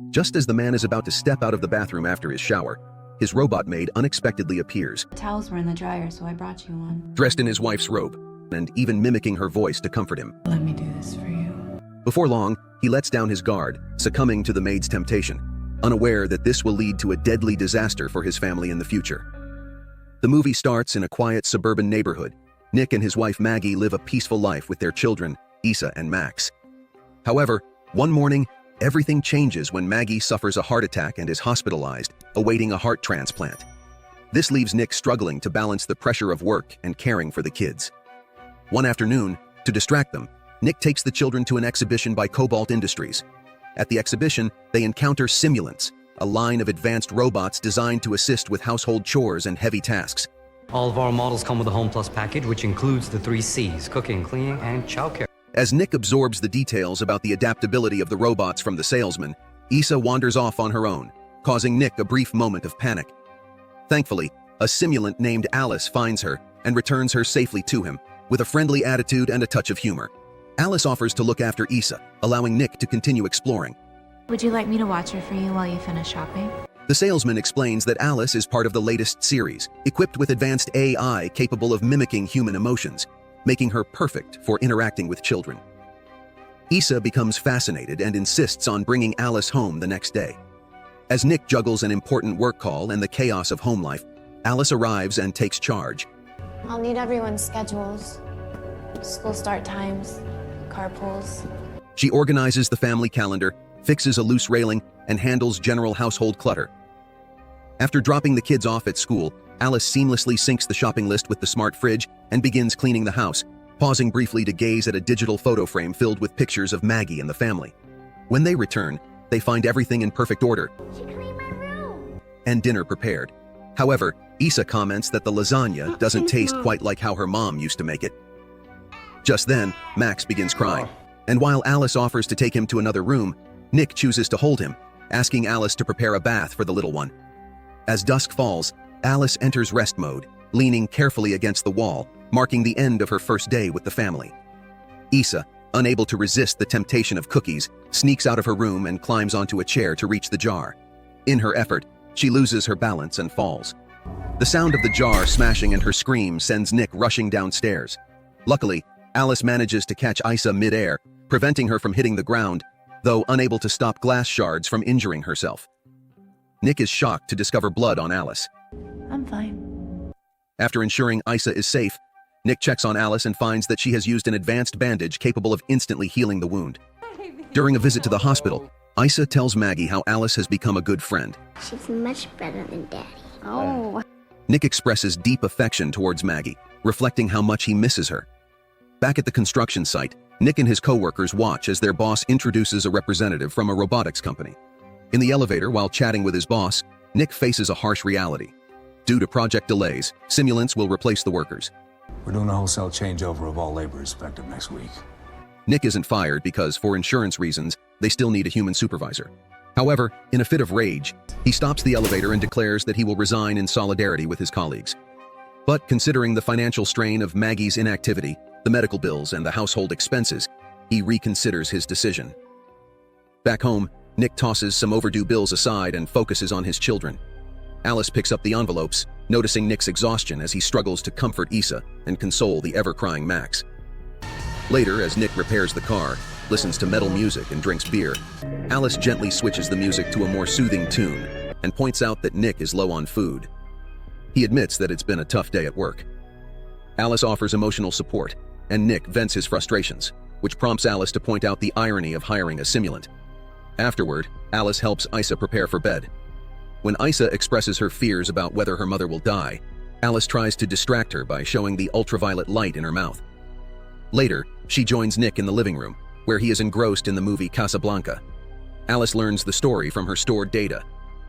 Just as the man is about to step out of the bathroom after his shower, his robot maid unexpectedly appears, The towels were in the dryer, so I brought you one. dressed in his wife's robe, and even mimicking her voice to comfort him. Let me do this for you. Before long, he lets down his guard, succumbing to the maid's temptation, unaware that this will lead to a deadly disaster for his family in the future. The movie starts in a quiet suburban neighborhood. Nick and his wife Maggie live a peaceful life with their children, Issa and Max. However, one morning, everything changes when Maggie suffers a heart attack and is hospitalized, awaiting a heart transplant. This leaves Nick struggling to balance the pressure of work and caring for the kids. One afternoon, to distract them, Nick takes the children to an exhibition by Cobalt Industries. At the exhibition, they encounter Simulants, a line of advanced robots designed to assist with household chores and heavy tasks. All of our models come with a Home Plus package, which includes the 3 C's: cooking, cleaning, and childcare. As Nick absorbs the details about the adaptability of the robots from the salesman, Issa wanders off on her own, causing Nick a brief moment of panic. Thankfully, a simulant named Alice finds her and returns her safely to him, with a friendly attitude and a touch of humor. Alice offers to look after Issa, allowing Nick to continue exploring. Would you like me to watch her for you while you finish shopping? The salesman explains that Alice is part of the latest series, equipped with advanced AI capable of mimicking human emotions, making her perfect for interacting with children. Issa becomes fascinated and insists on bringing Alice home the next day. As Nick juggles an important work call and the chaos of home life, Alice arrives and takes charge. I'll need everyone's schedules, school start times, carpools. She organizes the family calendar, fixes a loose railing, and handles general household clutter. After dropping the kids off at school, Alice seamlessly syncs the shopping list with the smart fridge and begins cleaning the house, pausing briefly to gaze at a digital photo frame filled with pictures of Maggie and the family. When they return, they find everything in perfect order She cleaned my room. and dinner prepared. However, Issa comments that the lasagna doesn't taste quite like how her mom used to make it. Just then, Max begins crying, and while Alice offers to take him to another room, Nick chooses to hold him, asking Alice to prepare a bath for the little one. As dusk falls, Alice enters rest mode, leaning carefully against the wall, marking the end of her first day with the family. Issa, unable to resist the temptation of cookies, sneaks out of her room and climbs onto a chair to reach the jar. In her effort, she loses her balance and falls. The sound of the jar smashing and her scream sends Nick rushing downstairs. Luckily, Alice manages to catch Issa mid-air, preventing her from hitting the ground, though unable to stop glass shards from injuring herself. Nick is shocked to discover blood on Alice. I'm fine. After ensuring Issa is safe, Nick checks on Alice and finds that she has used an advanced bandage capable of instantly healing the wound. During a visit to the hospital, Issa tells Maggie how Alice has become a good friend. She's much better than Daddy. Oh. Nick expresses deep affection towards Maggie, reflecting how much he misses her. Back at the construction site, Nick and his coworkers watch as their boss introduces a representative from a robotics company. In the elevator, while chatting with his boss, Nick faces a harsh reality. Due to project delays, Simulants will replace the workers. We're doing a wholesale changeover of all labor effective next week. Nick isn't fired because, for insurance reasons, they still need a human supervisor. However, in a fit of rage, he stops the elevator and declares that he will resign in solidarity with his colleagues. But considering the financial strain of Maggie's inactivity, the medical bills, and the household expenses, he reconsiders his decision. Back home, Nick tosses some overdue bills aside and focuses on his children. Alice picks up the envelopes, noticing Nick's exhaustion as he struggles to comfort Issa and console the ever-crying Max. Later, as Nick repairs the car, listens to metal music and drinks beer, Alice gently switches the music to a more soothing tune and points out that Nick is low on food. He admits that it's been a tough day at work. Alice offers emotional support, and Nick vents his frustrations, which prompts Alice to point out the irony of hiring a simulant. Afterward, Alice helps Issa prepare for bed. When Issa expresses her fears about whether her mother will die, Alice tries to distract her by showing the ultraviolet light in her mouth. Later, she joins Nick in the living room, where he is engrossed in the movie Casablanca. Alice learns the story from her stored data,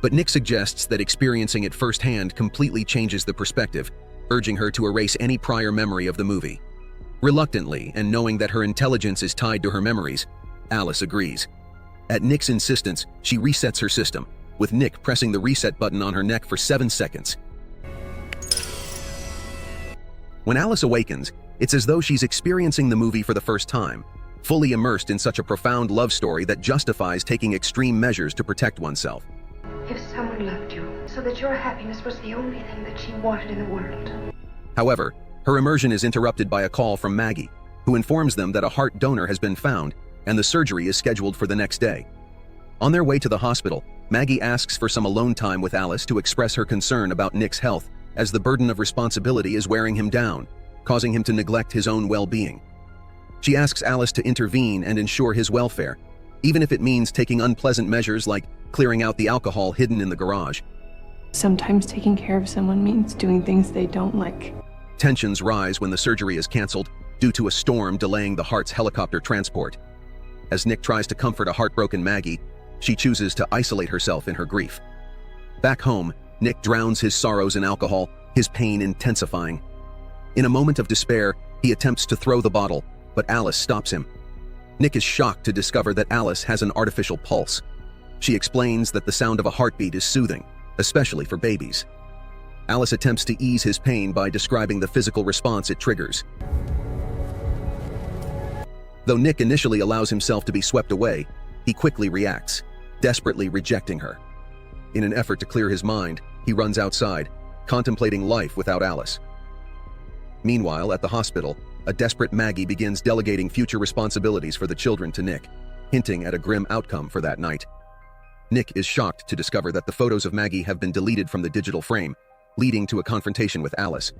but Nick suggests that experiencing it firsthand completely changes the perspective, urging her to erase any prior memory of the movie. Reluctantly, and knowing that her intelligence is tied to her memories, Alice agrees. At Nick's insistence, she resets her system, with Nick pressing the reset button on her neck for 7 seconds. When Alice awakens, it's as though she's experiencing the movie for the first time, fully immersed in such a profound love story that justifies taking extreme measures to protect oneself. If someone loved you so that your happiness was the only thing that she wanted in the world. However, her immersion is interrupted by a call from Maggie, who informs them that a heart donor has been found and the surgery is scheduled for the next day. On their way to the hospital, Maggie asks for some alone time with Alice to express her concern about Nick's health, as the burden of responsibility is wearing him down, causing him to neglect his own well-being. She asks Alice to intervene and ensure his welfare, even if it means taking unpleasant measures like clearing out the alcohol hidden in the garage. Sometimes taking care of someone means doing things they don't like. Tensions rise when the surgery is canceled due to a storm delaying the heart's helicopter transport. As Nick tries to comfort a heartbroken Maggie, she chooses to isolate herself in her grief. Back home, Nick drowns his sorrows in alcohol, his pain intensifying. In a moment of despair, he attempts to throw the bottle, but Alice stops him. Nick is shocked to discover that Alice has an artificial pulse. She explains that the sound of a heartbeat is soothing, especially for babies. Alice attempts to ease his pain by describing the physical response it triggers. Though Nick initially allows himself to be swept away, he quickly reacts, desperately rejecting her. In an effort to clear his mind, he runs outside, contemplating life without Alice. Meanwhile, at the hospital, a desperate Maggie begins delegating future responsibilities for the children to Nick, hinting at a grim outcome for that night. Nick is shocked to discover that the photos of Maggie have been deleted from the digital frame, leading to a confrontation with Alice.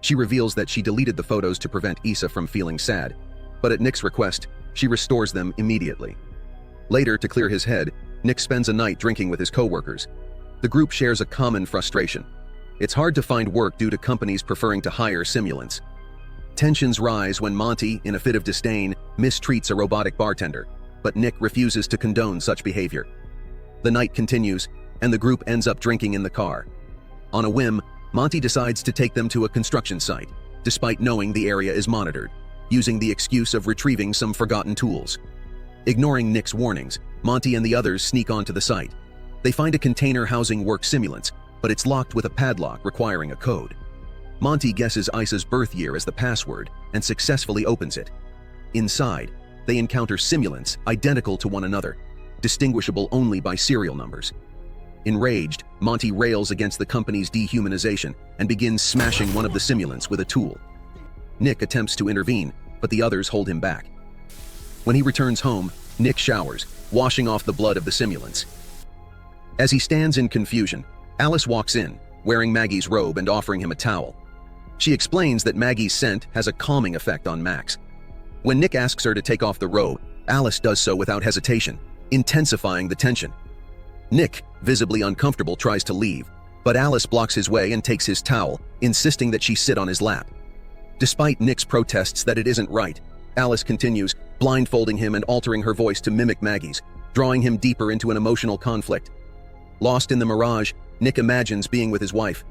She reveals that she deleted the photos to prevent Issa from feeling sad, but at Nick's request, she restores them immediately. Later, to clear his head, Nick spends a night drinking with his co-workers. The group shares a common frustration. It's hard to find work due to companies preferring to hire simulants. Tensions rise when Monty, in a fit of disdain, mistreats a robotic bartender, but Nick refuses to condone such behavior. The night continues, and the group ends up drinking in the car. On a whim, Monty decides to take them to a construction site, despite knowing the area is monitored, using the excuse of retrieving some forgotten tools. Ignoring Nick's warnings, Monty and the others sneak onto the site. They find a container housing work simulants, but it's locked with a padlock requiring a code. Monty guesses Issa's birth year as the password and successfully opens it. Inside, they encounter simulants identical to one another, distinguishable only by serial numbers. Enraged, Monty rails against the company's dehumanization and begins smashing one of the simulants with a tool. Nick attempts to intervene, but the others hold him back. When he returns home, Nick showers, washing off the blood of the simulants. As he stands in confusion, Alice walks in, wearing Maggie's robe and offering him a towel. She explains that Maggie's scent has a calming effect on Max. When Nick asks her to take off the robe, Alice does so without hesitation, intensifying the tension. Nick, visibly uncomfortable, tries to leave, but Alice blocks his way and takes his towel, insisting that she sit on his lap. Despite Nick's protests that it isn't right, Alice continues, blindfolding him and altering her voice to mimic Maggie's, drawing him deeper into an emotional conflict. Lost in the mirage, Nick imagines being with his wife.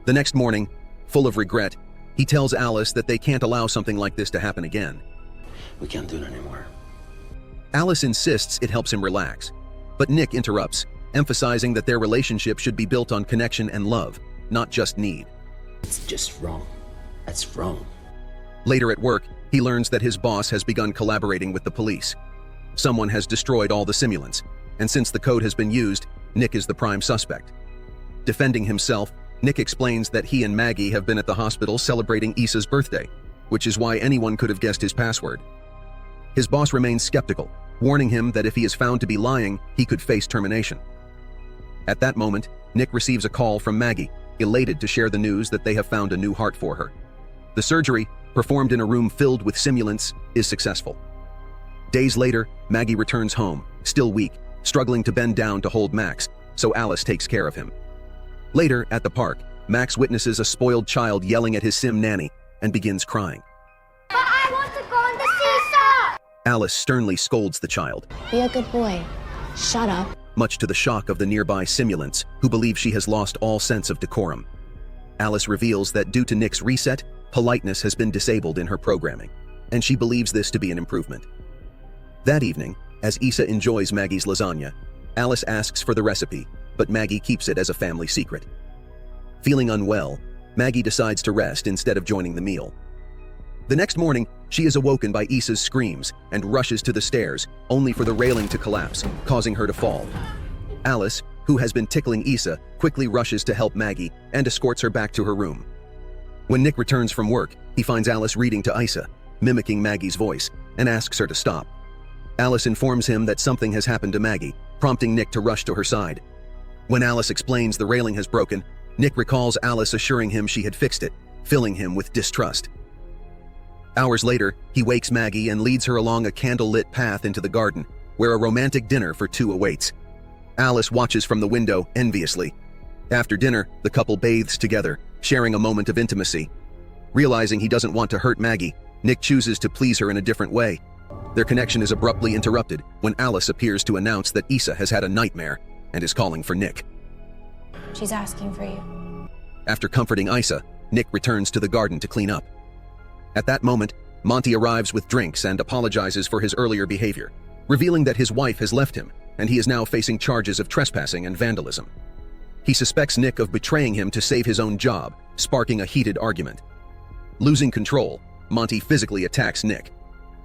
The next morning, full of regret, he tells Alice that they can't allow something like this to happen again. We can't do it anymore. Alice insists it helps him relax, but Nick interrupts, emphasizing that their relationship should be built on connection and love, not just need. It's just wrong. That's wrong. Later at work, he learns that his boss has begun collaborating with the police. Someone has destroyed all the simulants, and since the code has been used, Nick is the prime suspect. Defending himself, Nick explains that he and Maggie have been at the hospital celebrating Issa's birthday, which is why anyone could have guessed his password. His boss remains skeptical, warning him that if he is found to be lying, he could face termination. At that moment, Nick receives a call from Maggie, elated to share the news that they have found a new heart for her. The surgery, performed in a room filled with simulants, is successful. Days later, Maggie returns home, still weak, struggling to bend down to hold Max, so Alice takes care of him. Later, at the park, Max witnesses a spoiled child yelling at his sim nanny and begins crying. But I want to go on the seesaw! Alice sternly scolds the child, Be a good boy. Shut up. much to the shock of the nearby simulants, who believe she has lost all sense of decorum. Alice reveals that due to Nick's reset, politeness has been disabled in her programming, and she believes this to be an improvement. That evening, as Issa enjoys Maggie's lasagna, Alice asks for the recipe, but Maggie keeps it as a family secret. Feeling unwell, Maggie decides to rest instead of joining the meal. The next morning, She is awoken by Issa's screams and rushes to the stairs, only for the railing to collapse, causing her to fall. Alice, who has been tickling Issa, quickly rushes to help Maggie and escorts her back to her room. When Nick returns from work, he finds Alice reading to Issa, mimicking Maggie's voice, and asks her to stop. Alice informs him that something has happened to Maggie, prompting Nick to rush to her side. When Alice explains the railing has broken, Nick recalls Alice assuring him she had fixed it, filling him with distrust. Hours later, he wakes Maggie and leads her along a candle-lit path into the garden, where a romantic dinner for two awaits. Alice watches from the window enviously. After dinner, the couple bathes together, sharing a moment of intimacy. Realizing he doesn't want to hurt Maggie, Nick chooses to please her in a different way. Their connection is abruptly interrupted when Alice appears to announce that Issa has had a nightmare and is calling for Nick. She's asking for you. After comforting Issa, Nick returns to the garden to clean up. At that moment, Monty arrives with drinks and apologizes for his earlier behavior, revealing that his wife has left him and he is now facing charges of trespassing and vandalism. He suspects Nick of betraying him to save his own job, sparking a heated argument. Losing control, Monty physically attacks Nick.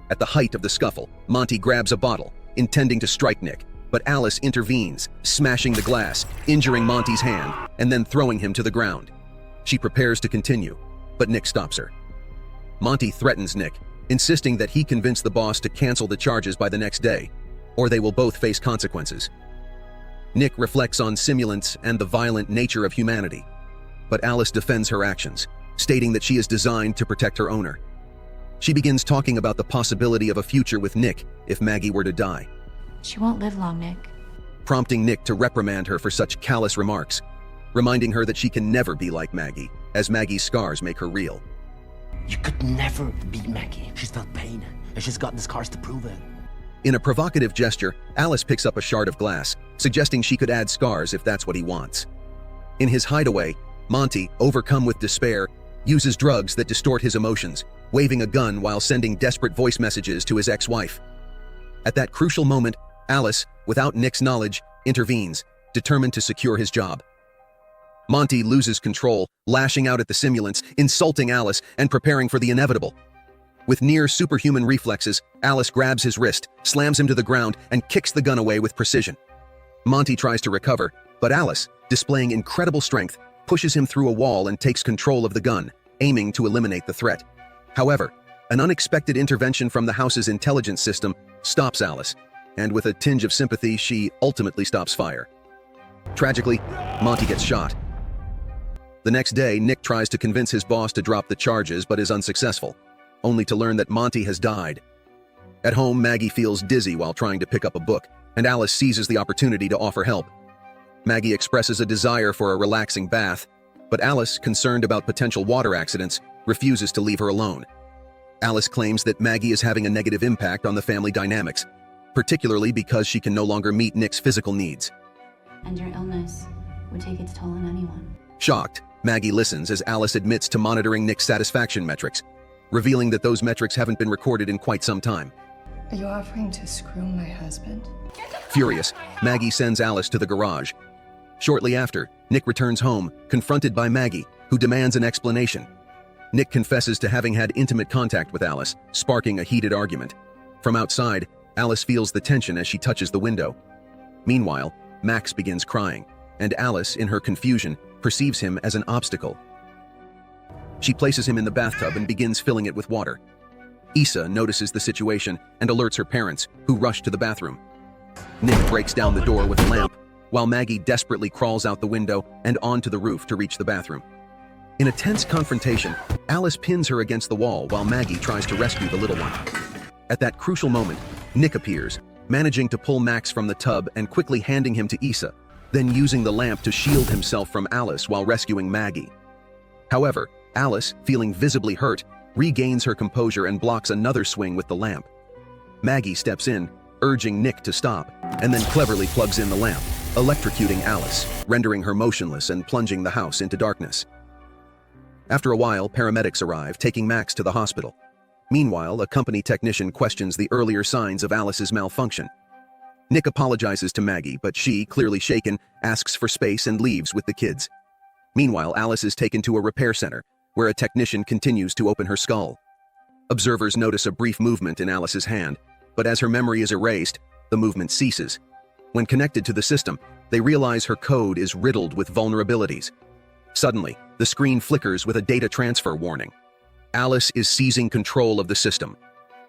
At the height of the scuffle, Monty grabs a bottle, intending to strike Nick, but Alice intervenes, smashing the glass, injuring Monty's hand, and then throwing him to the ground. She prepares to continue, but Nick stops her. Monty threatens Nick, insisting that he convince the boss to cancel the charges by the next day, or they will both face consequences. Nick reflects on simulants and the violent nature of humanity, but Alice defends her actions, stating that she is designed to protect her owner. She begins talking about the possibility of a future with Nick if Maggie were to die, She won't live long, Nick. prompting Nick to reprimand her for such callous remarks, reminding her that she can never be like Maggie, as Maggie's scars make her real. You could never beat Maggie. She's felt pain, and she's got the scars to prove it. In a provocative gesture, Alice picks up a shard of glass, suggesting she could add scars if that's what he wants. In his hideaway, Monty, overcome with despair, uses drugs that distort his emotions, waving a gun while sending desperate voice messages to his ex-wife. At that crucial moment, Alice, without Nick's knowledge, intervenes, determined to secure his job. Monty loses control, lashing out at the simulants, insulting Alice, and preparing for the inevitable. With near superhuman reflexes, Alice grabs his wrist, slams him to the ground, and kicks the gun away with precision. Monty tries to recover, but Alice, displaying incredible strength, pushes him through a wall and takes control of the gun, aiming to eliminate the threat. However, an unexpected intervention from the house's intelligence system stops Alice, and with a tinge of sympathy, she ultimately stops fire. Tragically, Monty gets shot. The next day, Nick tries to convince his boss to drop the charges but is unsuccessful, only to learn that Monty has died. At home, Maggie feels dizzy while trying to pick up a book, and Alice seizes the opportunity to offer help. Maggie expresses a desire for a relaxing bath, but Alice, concerned about potential water accidents, refuses to leave her alone. Alice claims that Maggie is having a negative impact on the family dynamics, particularly because she can no longer meet Nick's physical needs. And your illness would take its toll on anyone. Shocked, Maggie listens as Alice admits to monitoring Nick's satisfaction metrics, revealing that those metrics haven't been recorded in quite some time. Are you offering to screw my husband? Furious, Maggie sends Alice to the garage. Shortly after, Nick returns home, confronted by Maggie, who demands an explanation. Nick confesses to having had intimate contact with Alice, sparking a heated argument. From outside, Alice feels the tension as she touches the window. Meanwhile, Max begins crying, and Alice, in her confusion, perceives him as an obstacle. She places him in the bathtub and begins filling it with water. Issa notices the situation and alerts her parents, who rush to the bathroom. Nick breaks down the door with a lamp, while Maggie desperately crawls out the window and onto the roof to reach the bathroom. In a tense confrontation, Alice pins her against the wall while Maggie tries to rescue the little one. At that crucial moment, Nick appears, managing to pull Max from the tub and quickly handing him to Issa, then using the lamp to shield himself from Alice while rescuing Maggie. However, Alice, feeling visibly hurt, regains her composure and blocks another swing with the lamp. Maggie steps in, urging Nick to stop, and then cleverly plugs in the lamp, electrocuting Alice, rendering her motionless and plunging the house into darkness. After a while, paramedics arrive, taking Max to the hospital. Meanwhile, a company technician questions the earlier signs of Alice's malfunction. Nick apologizes to Maggie, but she, clearly shaken, asks for space and leaves with the kids. Meanwhile, Alice is taken to a repair center, where a technician continues to open her skull. Observers notice a brief movement in Alice's hand, but as her memory is erased, the movement ceases. When connected to the system, they realize her code is riddled with vulnerabilities. Suddenly, the screen flickers with a data transfer warning. Alice is seizing control of the system.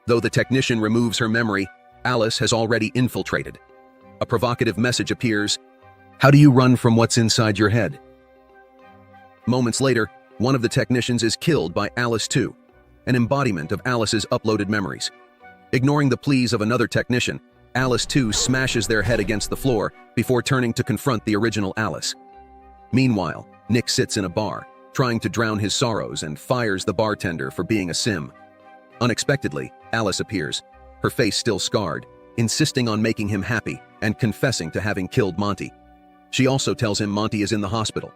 Though the technician removes her memory, Alice has already infiltrated. A provocative message appears. How do you run from what's inside your head? Moments later, one of the technicians is killed by Alice 2, an embodiment of Alice's uploaded memories. Ignoring the pleas of another technician, Alice 2 smashes their head against the floor before turning to confront the original Alice. Meanwhile, Nick sits in a bar, trying to drown his sorrows and fires the bartender for being a sim. Unexpectedly, Alice appears, her face still scarred, insisting on making him happy and confessing to having killed Monty. She also tells him Monty is in the hospital.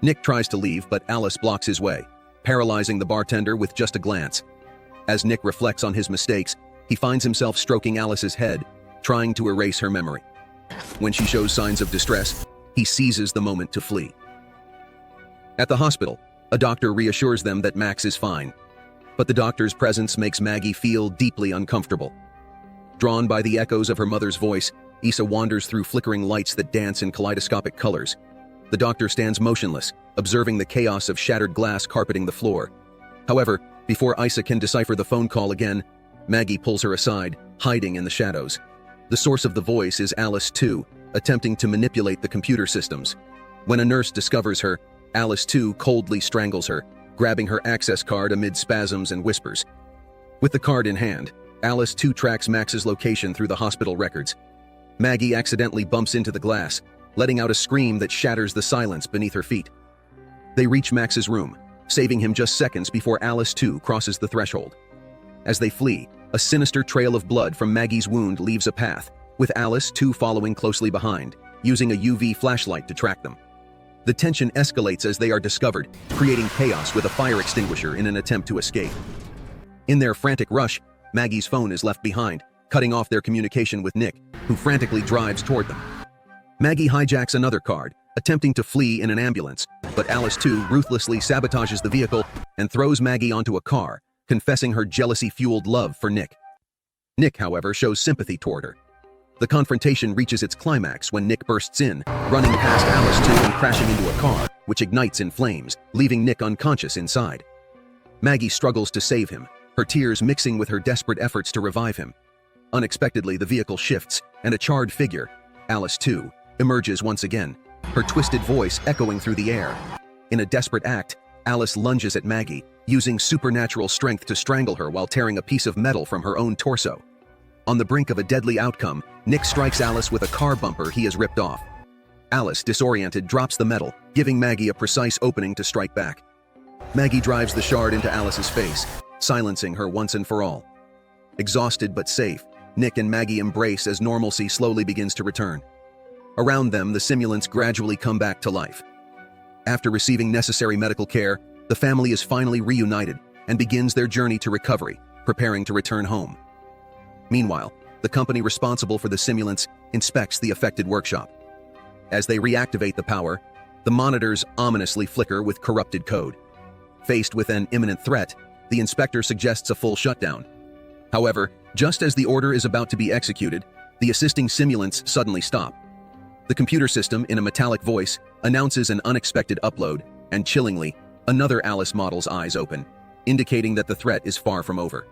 Nick tries to leave, but Alice blocks his way, paralyzing the bartender with just a glance. As Nick reflects on his mistakes, he finds himself stroking Alice's head, trying to erase her memory. When she shows signs of distress, he seizes the moment to flee. At the hospital, a doctor reassures them that Max is fine, but the doctor's presence makes Maggie feel deeply uncomfortable. Drawn by the echoes of her mother's voice, Issa wanders through flickering lights that dance in kaleidoscopic colors. The doctor stands motionless, observing the chaos of shattered glass carpeting the floor. However, before Issa can decipher the phone call again, Maggie pulls her aside, hiding in the shadows. The source of the voice is Alice 2, attempting to manipulate the computer systems. When a nurse discovers her, Alice 2 coldly strangles her, grabbing her access card amid spasms and whispers. With the card in hand, Alice 2 tracks Max's location through the hospital records. Maggie accidentally bumps into the glass, letting out a scream that shatters the silence beneath her feet. They reach Max's room, saving him just seconds before Alice 2 crosses the threshold. As they flee, a sinister trail of blood from Maggie's wound leaves a path, with Alice 2 following closely behind, using a UV flashlight to track them. The tension escalates as they are discovered, creating chaos with a fire extinguisher in an attempt to escape. In their frantic rush, Maggie's phone is left behind, cutting off their communication with Nick, who frantically drives toward them. Maggie hijacks another card, attempting to flee in an ambulance, but Alice 2 ruthlessly sabotages the vehicle and throws Maggie onto a car, confessing her jealousy-fueled love for Nick. Nick, however, shows sympathy toward her. The confrontation reaches its climax when Nick bursts in, running past Alice 2 and crashing into a car, which ignites in flames, leaving Nick unconscious inside. Maggie struggles to save him, her tears mixing with her desperate efforts to revive him. Unexpectedly, the vehicle shifts, and a charred figure, Alice 2, emerges once again, her twisted voice echoing through the air. In a desperate act, Alice lunges at Maggie, using supernatural strength to strangle her while tearing a piece of metal from her own torso. On the brink of a deadly outcome, Nick strikes Alice with a car bumper he has ripped off. Alice, disoriented, drops the metal, giving Maggie a precise opening to strike back. Maggie drives the shard into Alice's face, silencing her once and for all. Exhausted but safe, Nick and Maggie embrace as normalcy slowly begins to return. Around them, the simulants gradually come back to life. After receiving necessary medical care, the family is finally reunited and begins their journey to recovery, preparing to return home. Meanwhile, the company responsible for the simulants inspects the affected workshop. As they reactivate the power, the monitors ominously flicker with corrupted code. Faced with an imminent threat, the inspector suggests a full shutdown. However, just as the order is about to be executed, the assisting simulants suddenly stop. The computer system, in a metallic voice, announces an unexpected upload, and chillingly, another Alice model's eyes open, indicating that the threat is far from over.